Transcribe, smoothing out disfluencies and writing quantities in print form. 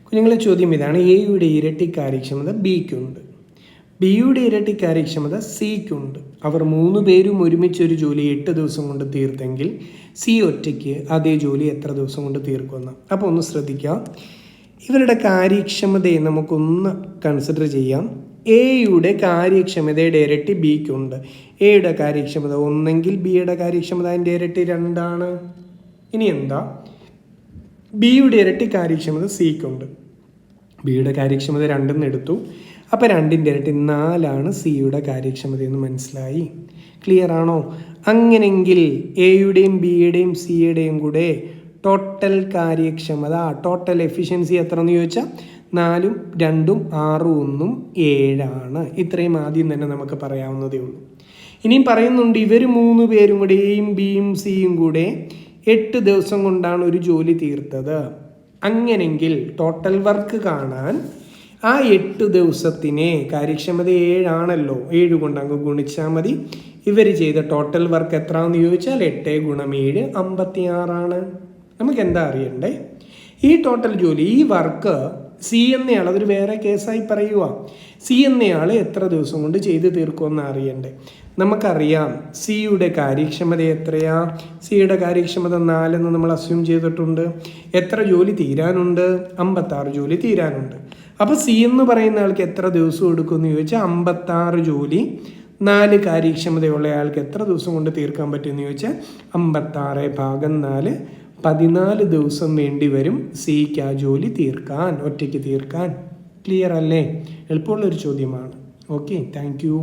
കുഞ്ഞുങ്ങളെ ചോദ്യം ഇതാണ്: എയുടെ ഇരട്ടി കാര്യക്ഷമത ബിക്കുണ്ട്, ബിയുടെ ഇരട്ടി കാര്യക്ഷമത സിക്കുണ്ട്. അവർ 3 പേരും ഒരുമിച്ചൊരു ജോലി 8 ദിവസം കൊണ്ട് തീർത്തെങ്കിൽ സി ഒറ്റയ്ക്ക് അതേ ജോലി എത്ര ദിവസം കൊണ്ട് തീർക്കുമെന്ന്. അപ്പോൾ ഒന്ന് ശ്രദ്ധിക്കാം, ഇവരുടെ കാര്യക്ഷമതയെ നമുക്കൊന്ന് കൺസിഡർ ചെയ്യാം. എയുടെ കാര്യക്ഷമതയുടെ ഇരട്ടി ബിക്കുണ്ട്. എയുടെ കാര്യക്ഷമത 1 ബിയുടെ കാര്യക്ഷമത അതിൻ്റെ ഇരട്ടി 2. ഇനി എന്താ? ബിയുടെ ഇരട്ടി കാര്യക്ഷമത സിക്കുണ്ട്. ബിയുടെ കാര്യക്ഷമത 2 എടുത്തു, അപ്പോൾ 2ൻ്റെ ഇരട്ടി 4 സിയുടെ കാര്യക്ഷമത എന്ന് മനസ്സിലായി. ക്ലിയർ ആണോ? അങ്ങനെങ്കിൽ എയുടെയും ബിയുടെയും സിയുടെയും കൂടെ ടോട്ടൽ കാര്യക്ഷമത, ടോട്ടൽ എഫിഷ്യൻസി എത്ര എന്ന് ചോദിച്ചാൽ 4ഉം 2ഉം 6ഉം 1ഉം 7. ഇത്രയും ആദ്യം തന്നെ നമുക്ക് പറയാവുന്നതേ ഉള്ളൂ. ഇനിയും പറയുന്നുണ്ട്, ഇവർ 3 പേരും കൂടെ, എയും ബിയും സിയും കൂടെ 8 ദിവസം കൊണ്ടാണ് ഒരു ജോലി തീർത്തത്. അങ്ങനെങ്കിൽ ടോട്ടൽ വർക്ക് കാണാൻ ആ 8 ദിവസത്തിനെ, കാര്യക്ഷമത 7 ആണല്ലോ, 7 കൊണ്ട് അങ്ങ് ഗുണിച്ചാൽ മതി. ഇവർ ചെയ്ത ടോട്ടൽ വർക്ക് എത്രയാണെന്ന് ചോദിച്ചാൽ 8 × 7 56. നമുക്ക് എന്താ അറിയണ്ടേ? ഈ ടോട്ടൽ ജോലി, ഈ വർക്ക് സി എന്നയാൾ, അതൊരു വേറെ കേസായി പറയുക, സി എന്നയാൾ എത്ര ദിവസം കൊണ്ട് ചെയ്ത് തീർക്കുമെന്ന് അറിയണ്ടേ. നമുക്കറിയാം സിയുടെ കാര്യക്ഷമത എത്രയാ? സിയുടെ കാര്യക്ഷമത 4 എന്ന് നമ്മൾ അസ്യൂം ചെയ്തിട്ടുണ്ട്. എത്ര ജോലി തീരാനുണ്ട്? 56 ജോലി തീരാനുണ്ട്. അപ്പോൾ സി എന്ന് പറയുന്ന ആൾക്ക് എത്ര ദിവസം എടുക്കുമെന്ന് ചോദിച്ചാൽ 56 ജോലി 4 കാര്യക്ഷമതയുള്ള ആൾക്ക് എത്ര ദിവസം കൊണ്ട് തീർക്കാൻ പറ്റുമെന്ന് ചോദിച്ചാൽ 56/4 14 ദിവസം വേണ്ടി വരും സിക്ക് ആ ജോലി തീർക്കാൻ, ഒറ്റയ്ക്ക് തീർക്കാൻ. ക്ലിയർ അല്ലേ? എളുപ്പമുള്ളൊരു ചോദ്യമാണ്. Okay, thank you.